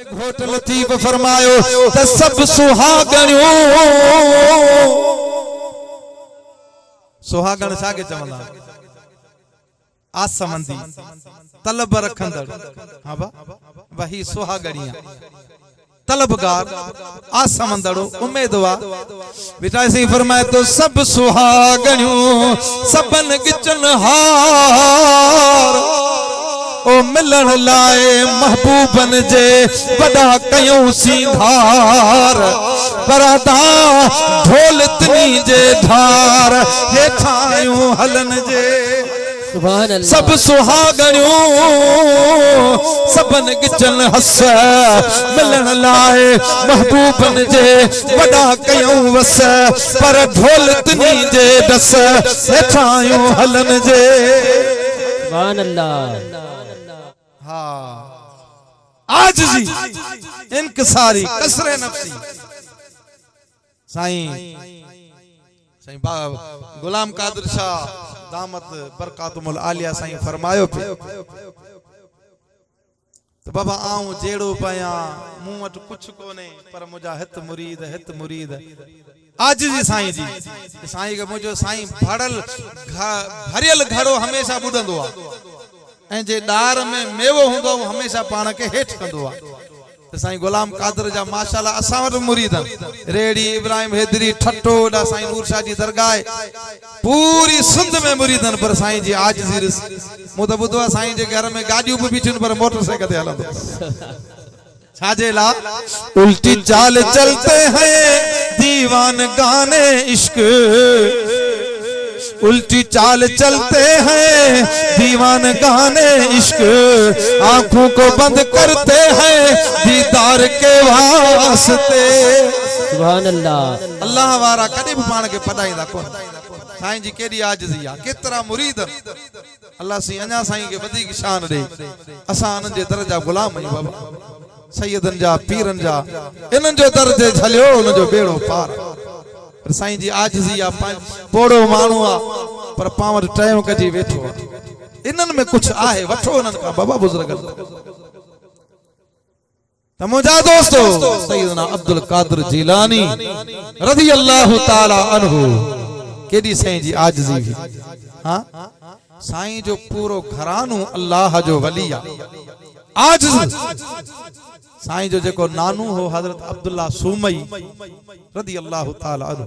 घोट लतीफ फरमायो त सब सुहागणियों सुहागण सागे चवंदा आसमंदी तलब रखंदड़ हां बा वही सुहागणिया तलबगार आसमंदड़ो उम्मीदवार बेटा ऐसे ही फरमाए तो सब सुहागणियों सबन गिचन हार ओ मिलन लाए महबूबन जे बड़ा कयूं सीधार बरादा ढोल तनी जे धार हे ठायूं हलन जे सब सुहागणियों सबन गिचन हस मिलन लाए महबूबन जे बड़ा कयूं वस पर ढोल तनी जे दस हे ठायूं हलन जे सुभान अल्लाह। आजिज़ी इनकिसारी कसरे नफ्सी साईं गुलाम कादिर शाह दामत बरकातुमुल आलिया साईं फरमायो पे तो बाबा आऊं जेड़ो पया मूं वट कुछ कोने पर मुजा हित मुरीद आजिज़ी साईं जी साईं के मुजो साईं भरियल घड़ो हमेशा बुडंदो आ ऐं जे डार में मेवो हुंदो हमेशा पाण के हेठ कंदो आ त साईं गुलाम कादिर जा माशाअल्लाह असां वटि मुरीदन रेड़ी इब्राहिम हैदरी ठट्टो डा साईं नूर शाह जी दरगाह पूरी सिंध में मुरीदन पर साईं जी आजिज़ी मु त बुधो साईं जे घर में गाड़ियूं भी बीठिन पर मोटरसाइकिल ते हलंदो छाजे ला उल्टी चाल चलते हैं दीवान गाने इश्क उल्टी चाल चलते हैं दीवान गाने इश्क आंखों को बंद करते हैं दीदार के वास्ते सुभान अल्लाह। अल्लाह वारा कदे भी पाण के पढ़ाईंदा कोन साईं जी केडी आजिज़ी आ केतरा मुरीद अल्लाह सी अञा साईं के वधीक शान दे असां उन जे दर जा गुलाम आहियूं बाबा सैयदन जा पीरन जा इनन जो दर्जे झलियो उन जो बेड़ो पार पर साईं जी आजिज़ी आ पोड़ो मानू आ पर पावर टाइम कजी वेठो इनन में कुछ आहे वठो उनन का बाबा बुजुर्ग त मुजा दोस्तो सैयदना अब्दुल कादिर जिलानी रज़ी अल्लाह ताला अन्हु केडी साईं जी आजिज़ी हां साईं जो पूरो घरानो अल्लाह जो वली आ आजिज़ साईं जो जेको नानू हो हजरत अब्दुल्ला सूमई रज़ी अल्लाह ताला अन्हु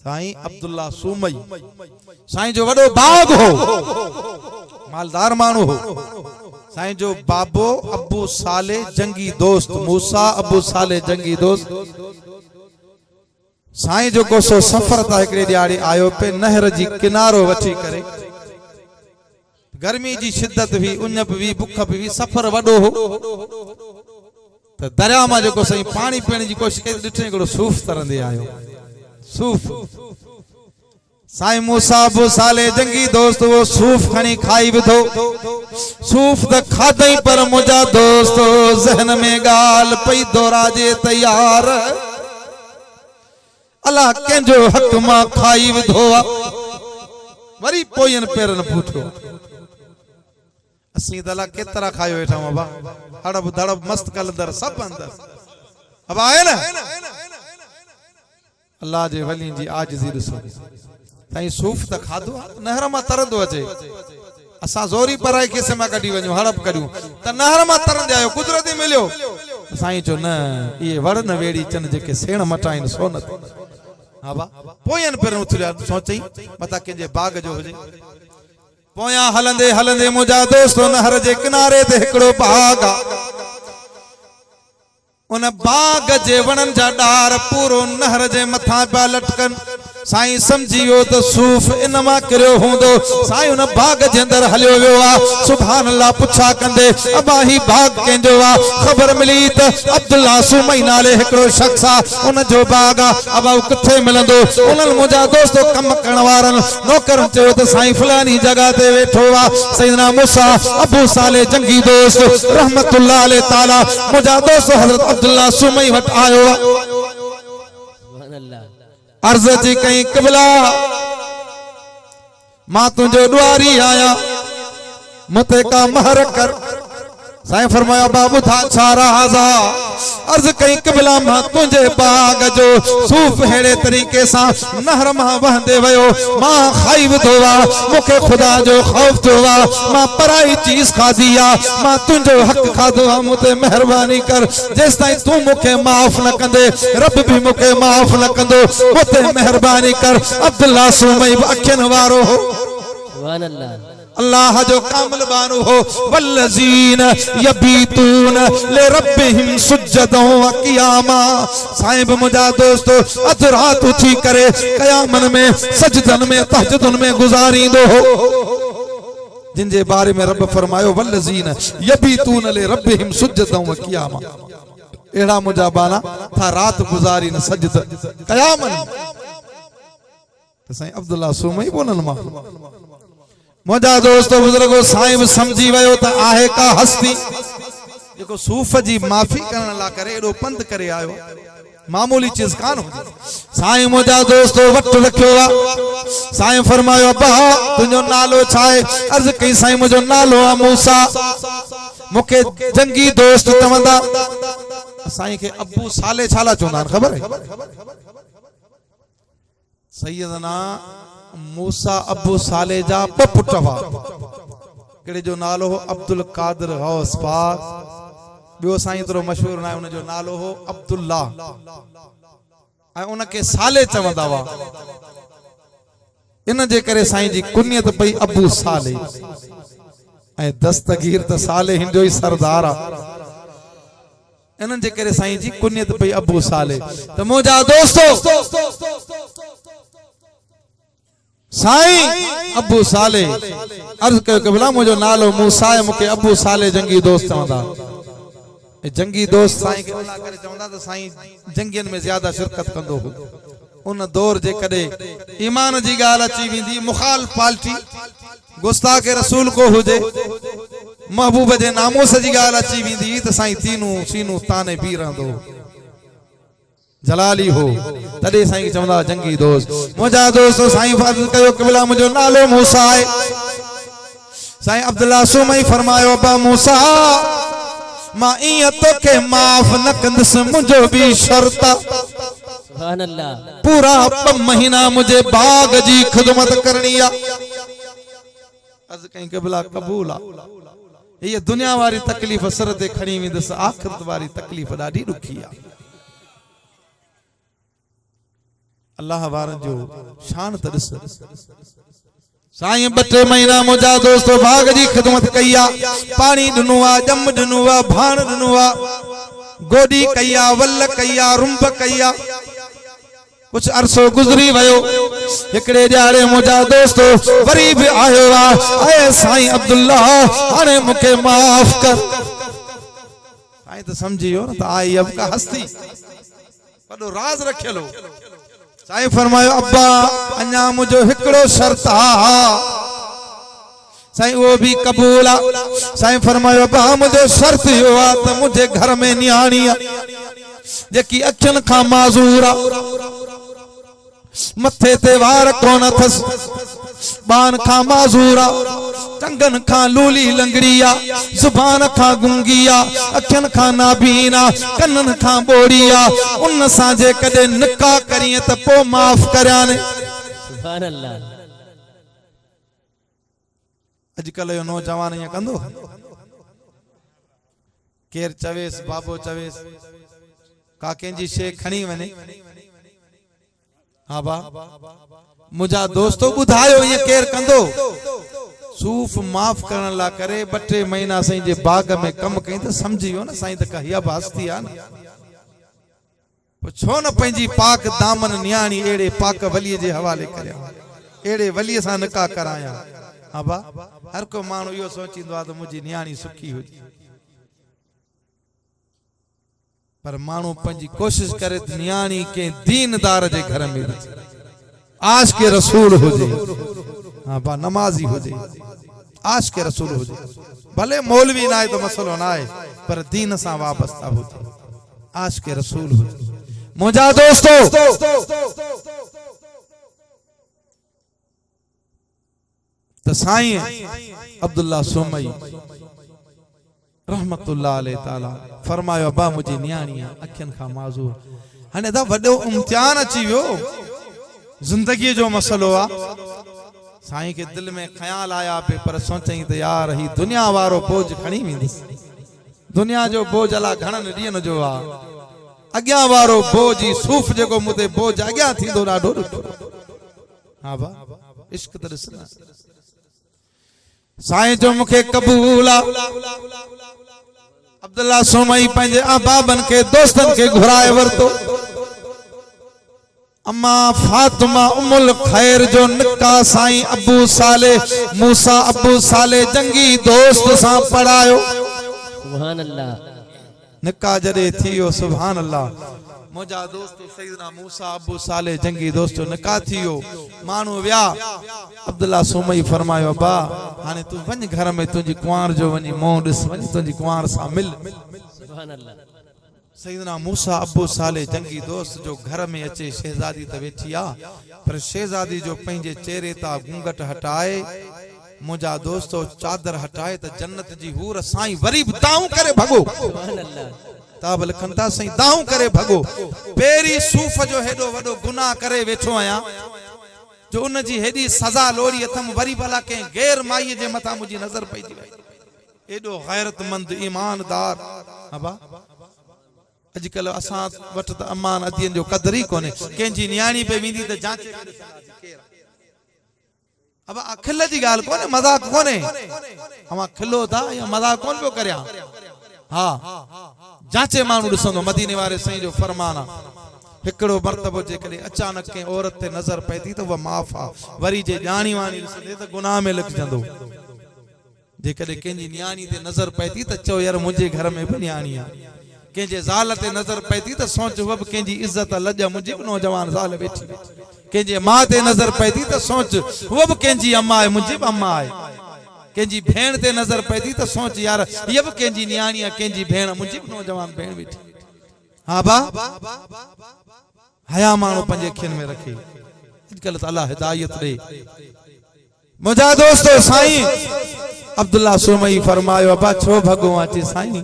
साईं अब्दुल्ला सूमई साईं जो वडो बाग हो मालदार मानू हो साईं जो बाबो अबू साले जंगी दोस्त मूसा अबू साले जंगी दोस्त साईं जो कोसो सफर ता एकड़े दिहाड़ी आयो पे नहर जी किनारो वठी करे गर्मी जी शिद्दत भी उन्नप भी बुख भी सफर वडो हो तो दरिया में जो सही पानी पीने की कोशिश कई डिठे को सूफ तरंदे आयो सूफ साईं मूसा अबू साले जंगी दोस्त वो सूफ खणी खाई विधो सूफ द खादई पर मुजा दोस्त जहन में गाल पई दोराजे तैयार अल्लाह केंजो हक मां खाई विधो वरी पोयन पेरन फूटो असी दला केतरा खायो वेठा बाबा हड़ब धड़ब मस्त कलंदर सब अंदर अब आए ना अल्लाह जे वली जी आजिज़ी दसो ताई सूफ त खादो नहर मा तरंदो अचे असा जोरी पराई केसे मा कडी वणो हड़प करियो त नहर मा तरंदे आयो कुदरती मिलियो साईं जो न ये वड़ न वेड़ी चन जेके सेण मटाइन सोनत हां बा पोयन पर उथरिया सोचई पता के जे बाग जो होजे पोया हलंदे हलंदे मुजा दोस्तो नहर जे किनारे ते हिकड़ो बाग उन बाग जे वणन जा डार पूरो नहर जे मथा पा लटकन साईं समझियो तो सूफ इनमा करियो हुंदो साईं उन बाग जे अंदर हलियो वियो आ सुभान अल्लाह पुछा कंदे अबा ही बाग केंजो आ खबर मिली त अब्दुल्ला सुमई नाले हिकड़ो शख्स आ उन जो बाग आ अबा किथे मिलंदो उनन मुजा दोस्तो कम करण वारन नौकरन चयो त साईं फलानी जगह ते वेठो आ सैयदना मूसा अबू साले जंगी दोस्त रहमतुल्लाह अलैहि ताला मुजा दोस्त हजरत अब्दुल्ला सुमई वट आयो सुभान अल्लाह अर्ज जी कहीं क़िबला मां तुझो द्वारी आया मते का महर कर साईं फरमाया बाबू था सारा हाजा अर्ज कई क़िबला मां तुंहिंजे बाग जो सूफ़ हेड़े तरीक़े सां नहर मां वहंदे वयो मां खाई विधो आहे मूंखे ख़ुदा जो ख़ौफ़ थियो आहे मां पराई चीज़ खाधी आहे मां तुंहिंजो हक़ खाधो आहे मूं ते महिरबानी कर जेसि ताईं तूं मूंखे माफ़ न कंदे रब भी मूंखे माफ़ न कंदो मूं ते महिरबानी कर। अब्दुल्ला सुमई अखियुनि वारो हो सुभान अल्लाह अल्लाह जो कामिल बानो हो वल्लज़ीन यबीतून लिरब्बिहिम सुज्जदन व क़ियामा। साईं बि मुंहिंजा दोस्तो अधु रात उथी करे क़यामन में सजदन में तहज्जुदन में गुज़ारींदो हो जिनजे बारे में रब फरमायो वल्लज़ीन यबीतून लिरब्बिहिम सुज्जदन व क़ियामा। एड़ा मुंहिंजा बाना था रात गुज़ारी न सजद क़यामन। साईं अब्दुल्ला सुमई बोलन मां मुझा दोस्तों बुजुर्गो साईं भी समझी वो तो आहे का हस्ती जो सूफ़ की माफ़ी करण ला करे एडो पंध करे आयो मामूली चीज कान हो। साईं मुझा दोस्तों वट रखियो साईं फरमायो अब्बा तुझो नालो छाए अर्ज कई साईं मुझो नालो आ मूसा मुखे जंगी दोस्त चवंदा साईं के अब्बू साले छाला चवंदा खबर है सैयदना मूसा अबू साले जा पुट हुआ केड़े जो नालो हो अब्दुल कादिर गौस पाक बियो साईं तरो मशहूर ना उन जो नालो हो अब्दुल्ला ऐ उन के साले चवंदा हुआ इन जे करे साईं जी कुनियत पई अबू साले ऐ दस्तगीर त साले हिन जो ही सरदार आ इन जे करे साईं जी कुनियत पई अबू साले। त मुझा दोस्तों साईं अबू साले अर्ज कयो क़िबला मुझो नालो मूसा है मुके अबू साले जंगी दोस्त चवंदा जंगी दोस्त साईं के उना करे चवंदा त साईं जंगियन में ज्यादा शिरकत कंदो हो उन दौर जे कदे ईमान जी गाल अची विंदी मुखाल पार्टी गुस्ताख रसूल को हुजे महबूब जे नामोस जी गाल अची विंदी त साईं तीनू सीनू ताने पी रहंदो जलाली हो तदे साईं चवंदा जंगी दोस्त मुझा दोस्तों साईं फर्ज कयो क़िबला मुझो नालो मूसा है साईं अब्दुल्ला सुमई फरमायो बा मूसा मां इया तोखे माफ न कंदस मुझो भी शर्त सुभान अल्लाह पूरा 2 महीना मुझे बाग जी खिदमत करनी आ अर्ज कई क़िबला कबूल आ ये दुनिया वाली तकलीफ सर ते खणी विंदस आखिरत वाली तकलीफ ॾाढी ॾुखी आ अल्लाह वारन जो शान त ॾिस साईं 2 महीना मुझा दोस्तों बाग जी खिदमत कई आ पानी ॾिनो आ जम ॾिनो आ भाण ॾिनो आ गोडी कई आ वल कई आ रुंब कई आ कुछ अरसो गुजरी वयो एकड़े ॼाड़े मुझा दोस्तों वरी भी आयो आ ऐ साईं अब्दुल्ला हाणे मुके माफ कर साईं तो समझियो न त आई अब का हस्ती वडो राज रखियलो साईं फरमायो अब्बा अन्या मुझो हिकड़ो शर्त आ साईं वो भी कबूल आ साईं फरमायो अब्बा मुझे शर्त यो आ त मुझे घर में न्याणी आ जेकी अखियन खां माज़ूर आ मथे ते वार कोन अथस बान खां माज़ूर आ टंगन खां लूली लंगड़ी आ जुबान खां गुंगी आ अखियन खां नाबीन आ कन्नन खां बोड़ी आ उन सां जे कदे निकाह करिए त पो माफ करयाने सुभान अल्लाह। अजकल यो नौजवान ये कंदो केर चवेस बाबो चवेस काके जी शे खणी वने हाँ बा मुझा दोस्तों बुधायो ये केर कंदो सूफ माफ करन ला करे 2-3 महीना साईं जे बाग में कम कई त समझियो न साईं त कहिया बास्ती आ न छो न पंहिंजी पाक दामन न्याणी एड़े पाक वली जे हवाले करया एड़े वली सा निकाह कराया हाँ बा हर को माण्हू इहो सोचींदो आ त मुंहिंजी न्याणी सुखी हुजे पर मानू पंजी कोशिश करे न्याणी के दीनदार जे घर में आश के रसूल होजे हाँ बा नमाजी होजे आश के रसूल होजे भले मौलवी ना है तो मसलो ना है पर दीन सा वाबस्ता होजे आश के रसूल होजे मुझा दोस्तों तो साईं अब्दुल्ला सुमई रहमतुल्लाह अलैहि ताला फरमायो अब्बा मुंहिंजी न्याणी अखियन खां माज़ूर हाणे दा वॾो इम्तिहान अची वियो जिंदगी जो मसलो आ साईं के दिल में ख्याल आया पे पर सोचई त यार ही दुनिया वारो बोझ खणी वेंदुसि दुनिया जो बोझ अला घणन ॾींहंनि जो आ अॻियां वारो बोझ ही सूफ़ जेको मुते बोझ अॻियां थींदो ॾाढो ॾुखियो हा बा इश्क त ॾिस न साईं जो मूंखे क़बूल आ अब्दुल्ला सोमई पंहिंजे अहबाबनि खे दोस्तनि खे घुराए वरितो अम्मा फातिमा उम्मुल खैर जो निकाह साईं अबू साले मूसा अबू साले जंगी दोस्त सां पढ़ायो सुभान अल्लाह निकाह जॾे थियो सुभान अल्लाह मुंहिंजा दोस्त सैयदना मूसा अबू साले जंगी दोस्त जो निकाह थियो माण्हू विया अब्दुल्ला सोमई फरमायो अब्बा हाणे तू वञ घर में तुंहिंजी कुंवार जो वञी मोह ॾिस वञ तुंहिंजी कुंवार सां मिल सुभान अल्लाह सैयदना मूसा अबू साले जंगी दोस्त जो घर में अचे शहजादी त वेठी आ पर शहजादी जो पंहिंजे चेहरे ता घूंघट हटाए मुंहिंजा दोस्तो चादर हटाए त जन्नत जी हूर साईं वरी बि दाऊं करे भगो सुभान अल्लाह ताब लिखन था साईं दाऊं करे भगो पेरी सूफ़ जो हेडो वडो गुनाह करे वेठो आया जो उन जी हेडी सजा लोड़ी अथम वरी भला के गैर माई जे मथा मुजी नजर पईजी वई एडो गैरतमंद ईमानदार अबा अजकल असां वट त अमान अदियन जो कदर ही कोने केंजी न्याणी पे विंदी त जांचे अब खिल जी गाल कोने मजाक कोने हम खिलो था या मजाक कोन पियो करया हां जांचे मानू ॾिसंदो मदीने वारे साईं जो फरमान आ हिकड़ो मर्तबो जे करे अचानक के औरत ते नजर पईती त वो माफ आ वरी जे ॼाणी वाणी ॾिसंदे त गुनाह में लिखजंदो जे कदे केंजी न्याणी ते नजर पईती त चओ यार मुंहिंजे घर में भी न्याणी आ केंजे ज़ाल ते नजर पईती त सोच वो भी केंजी इज्जत लज मुंहिंजी भी नौजवान ज़ाल बैठी केंजे मां ते नजर पईती त सोच वो भी केंजी अम्मा है मुंहिंजी भी अम्मा है केंजी भेण ते नजर पईती त सोच यार ये भी केंजी न्याणी है केंजी भेण मुंहिंजी भी नौजवान भेण बैठी हां बा हया मानो पंजे अखियन में रखे अजकल त अल्लाह हिदायत दे मुंहिंजा दोस्तो साईं अब्दुल्ला सोमई फरमायो अबा छो भगो अचे साईं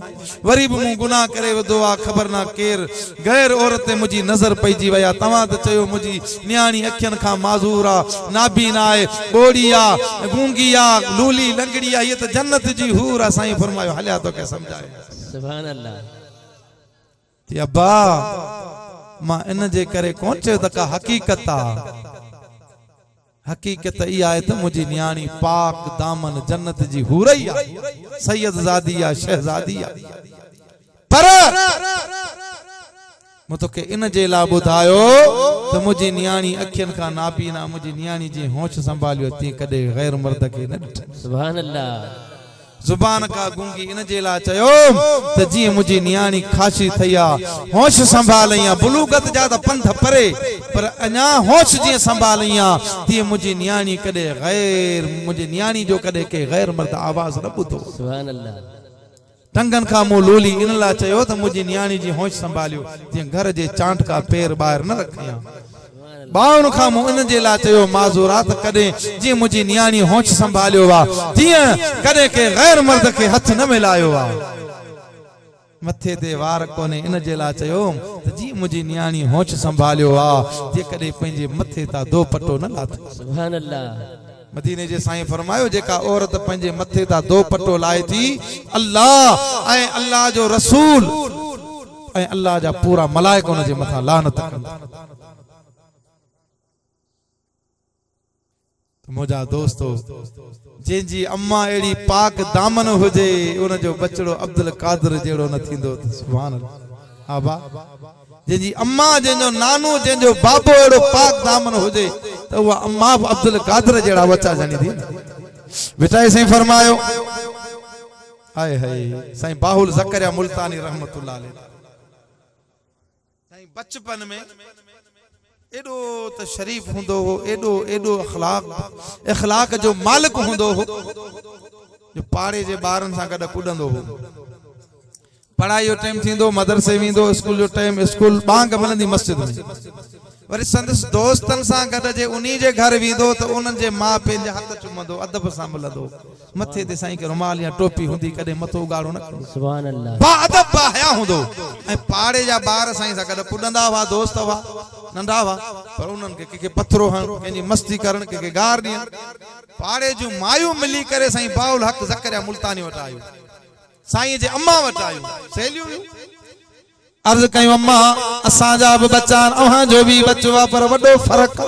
वरी भी मु गुनाह करे वदो आ खबर ना केर गैर औरत ते मुजी नजर पईजी वया तवा त चयो मुजी न्याणी अखियन खां माज़ूर आ नाबीन आए बोड़ी आ गूंगी आ लूली लंगड़ी आ ये त जन्नत जी हूर आ साईं फरमायो हल्या तो के समझाए सुभान अल्लाह ते अब्बा मां इन जे करे कोन चयो त का हकीकत आ हकीकत ई आए त मुजी न्याणी पाक दामन जन्नत जी हूरई आ सैयद ज़ादी आ शहजादी आ पर मु तोखे इन जे ला बुधायो त मुजी न्याणी अखियन का नाबीना मुजी न्याणी जी होश संभालियो ती कदे गैर मर्द के न ॾिठो सुभान अल्लाह जुबान का गूंगी इन जे ला चयो त जी मुजी न्याणी खाशी थया होश संभालैया बुलूगत जा त पंध परे पर अना होश जी संभालैया ती मुजी न्याणी कदे गैर मुजी न्याणी जो कदे के गैर मर्द आवाज न ॿुधो सुभान अल्लाह टंगन का मुंह लोली इन ला चयो त मुजी न्याणी जी होश संभालियो ती घर जे चांट का पैर बाहर न रखया बाउन का मुंह इन जे ला चयो माज़ूरात कदे जी मुजी न्याणी होश संभालियो वा जिया कदे के गैर मर्द के हथ न मिलायो वा मथे ते वार कोने इन जे ला चयो त जी मुजी न्याणी होश संभालियो वा जे कदे पंहिंजे मथे ता दो पटो न लाथो सुभान अल्लाह मदीने जे साईं फरमायो जेका औरत पंहिंजे मथे ता दो पटो लाए थी अल्लाह ऐं अल्लाह जो रसूल ऐं अल्लाह जा पूरा मलाइका उन जे मथा लानत कंदा मुझा दोस्तो जिंजी अम्मा एड़ी पाक दामन हुजे उन जो बचड़ो अब्दुल कादिर जेड़ो न थींदो सुभान अल्लाह आबा जिंजी अम्मा जिंजो नानो जिंजो बाबो एड़ो पाक दामन हुजे तो वो अम्मा अब्दुल कादिर जेड़ा बच्चा जानी थी बेटा सही फरमायो हाय हाय साईं बाहुल ज़करिया मुल्तानी रहमतुल्लाह अलैह साईं बचपन में एडो त शरीफ हुंदो हो एडो एडो अखलाक जो मालिक हुंदो हो जो पाड़े जे बारन सा गड कुडंदो हो पढ़ाई जो टाइम थींदो मदरसे वेंदो स्कूल जो टाइम स्कूल बांग मिलंदी मस्जिद में वरी संदस दोस्तन सा गड जे उन्हीं जे घर वेंदो त उन्हनि जे मां पंहिंजे हथ चुमंदो अदब सां मिलंदो मथे ते साईं के रुमाल या टोपी हुंदी कदे मथो उगाड़ो न करो सुभान अल्लाह बा अदब बा हया हुंदो ऐं पाड़े जा बार साईं सा कदे पुडंदा हुआ दोस्त हुआ नंढा हुआ पर उन्हनि खे के पत्थरो हण कंहिंजी मस्ती करण के गार ॾियण पाड़े जूं मायूं मिली करे साईं बाउल हक ज़करिया मुल्तानी वटि आयो साईं जे अम्मा वटि आयो सहेलियूं अर्ज कयूं अम्मा असां जा बि बच्चा अव्हां जो भी बच्चो आहे पर वॾो फ़र्क़ु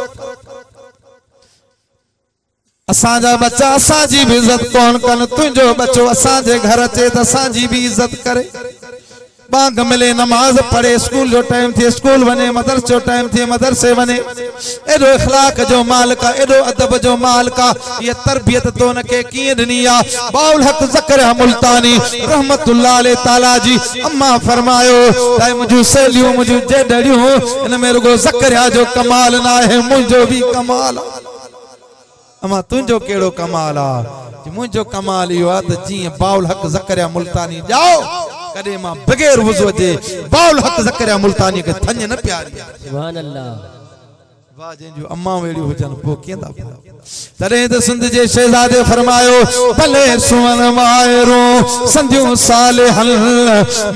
असां जा बच्चा असां जी भी इज्जत कोन कनि तुंहिंजो बच्चो असां जे घर अचे त असां जी भी इज्जत करे बांग मिले नमाज पढ़े स्कूल जो टाइम थे स्कूल वने मदरसे जो टाइम थे मदरसे वने एडो इखलाक जो मालिक एडो अदब जो मालिक ये तरबियत तो न के किए दुनिया बाउल हक ज़करिया मुल्तानी रहमतुल्लाह अलैहि ताला जी अम्मा फरमायो ताई मुजो सहेलियों मुजो जेडड़ियों इन में रुगो ज़करिया जो कमाल ना है मुजो भी कमाल अम्मा तुंजो केड़ो कमाल आ मुजो कमाल यो आ त जी बाउल हक ज़करिया मुल्तानी जाओ कदे मां बगैर वुज़ू जे बाउल हक ज़करिया मुल्तानी के थन न प्यारी सुभान अल्लाह वाह जो अम्मा वेड़ी हुजन पो केंदा तरे त सिंध जे शहजादे फरमायो भले सुवन मायरो संधियो सालेहल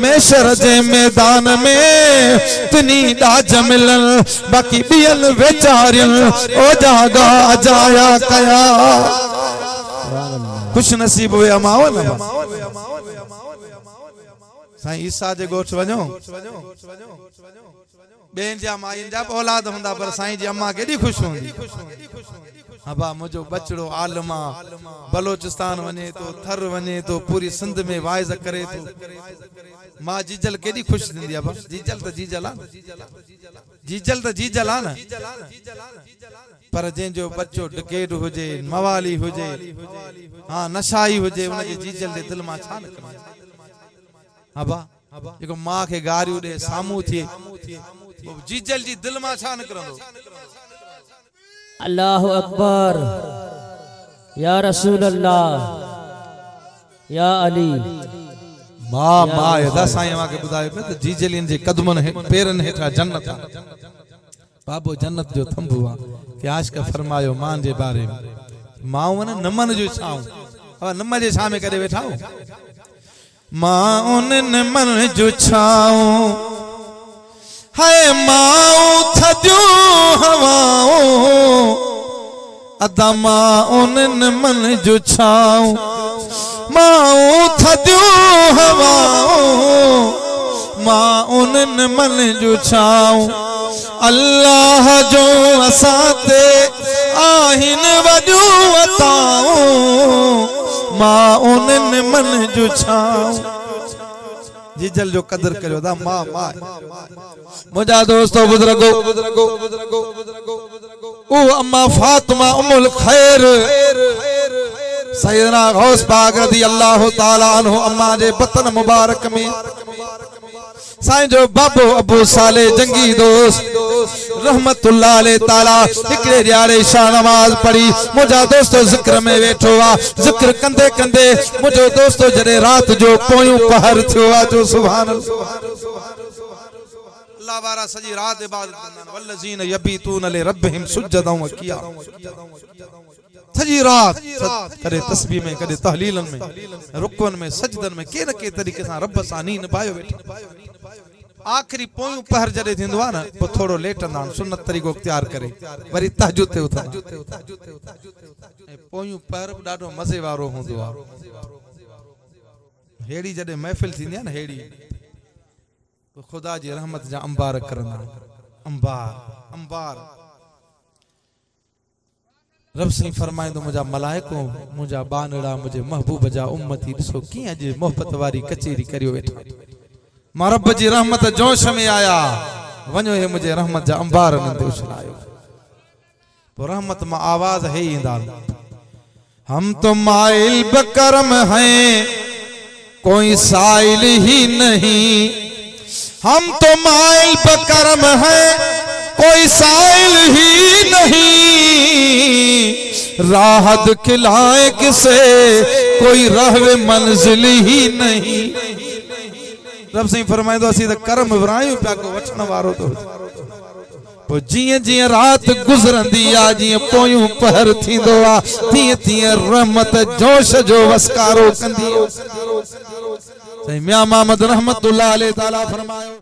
मेशर जे मैदान में तनी दाज मिलन बाकी बियल वेचारियन ओ जागा जाया कया खुश नसीब हुए अमाओ न साईं ईसा जे गोठ वञो बेन जा माइन जा औलाद हुंदा पर साईं जी अम्मा केडी खुश हुंदी अबा मुजो बचड़ो आलमा बलोचिस्तान वने तो थर वने तो पूरी सिंध में वाइज करे तो मां जीजल केडी खुश थींदी अबा जीजल त जीजल आ न पर जंहिंजो बच्चो डकेड हुजे मवाली हुजे हां नशाई हुजे उनके जीजल दे दिल मां छा निकरे अबा जेको मां के गारियूं दे सामू थिए जीजल जी दिल मां छा निकरंदो अल्लाहु अकबर या रसूल अल्लाह या अली मां मां एदा साईं मां के बुधायो पे त जीजलिन जे कदमन है पेरन हेठा जन्नत बाबो जन्नत जो थंबू आ कि आज का फरमायो मां जे बारे में मां न नमन जो छाऊं अब नमन जे छा में करे वेठा मां उन नमन जो छाऊं हाय मां थदियो हवाओं अदा मां उन नमन जो छाऊं मां थदियो हवाओं मां उन नमन जो छाऊं अल्लाह जो असाते आहिन वजू अताऊं मां उन नमन जो छाऊं जीजल जो कदर करो दा मां मां मुझा दोस्तों बुजुर्गो ओ अम्मा फातिमा उम्मुल खैर सैयदना गौस पाक रज़ी अल्लाह ताला अन्हु अम्मा जे बतन मुबारक में साईं जो बाबो अबू साले जंगी दोस्त रहमतुल्लाह अलैहि ताला हिकड़े ॾियारे शाह नमाज पढ़ी मुझा दोस्तो जिक्र में वेठो आ जिक्र कंदे कंदे मुझो दोस्तो जॾहिं रात जो पोयूं पहर थियो आ जो सुभान अल्लाह वारा सजी रात इबादत कंदा वल्लज़ीन यबीतून लिरब्बिहिम सुज्जदन व क़ियाम सजी रात करे तस्बीह में करे तहलीलन में रुकन में सजदन में के न के तरीके से रब सां नी निभायो वेठो आखिरी पोयूं पहर जॾहिं थींदो आहे न पोइ थोरो लेटंदा आहिनि सुन्नत तरीक़ो इख्तियार करे वरी तहजुद ते उथंदा ऐं पोयूं पहर बि ॾाढो मज़े वारो हूंदो आहे हेड़ी जॾहिं महफ़िल थींदी आहे न हेड़ी ख़ुदा जी रहमत जा अंबार करंदा अंबार अंबार रब सिंह फरमाइंदो मुझा मलाइको मुझा बानड़ा मुझे महबूब जा उम्मती ॾिसो कीअं अॼु मोहब्बत वारी कचेरी करियो वेठा मां रब जी रहमत जोश में आया वञो हे मुझे रहमत जा अंबार नंदे उछलायो तो रहमत मां आवाज है इंदा हम तो माइल बकरम हैं कोई साइल ही नहीं हम तो माइल बकरम हैं कोई साइल ही नहीं राहत खिलाए किसे कोई रहवे मंजिल ही नहीं रब सिंह फरमाइंदो असी त करम विरायूं पिया को वठण वारो तो पो जिए जिए रात गुजरंदी आ जिए पोयूं पहर थींदो आ तीअं तीअं रहमत जोश जो वसकारो कंदी। मियां मोहम्मद रहमतुल्लाह अलैहि ताला फरमायो।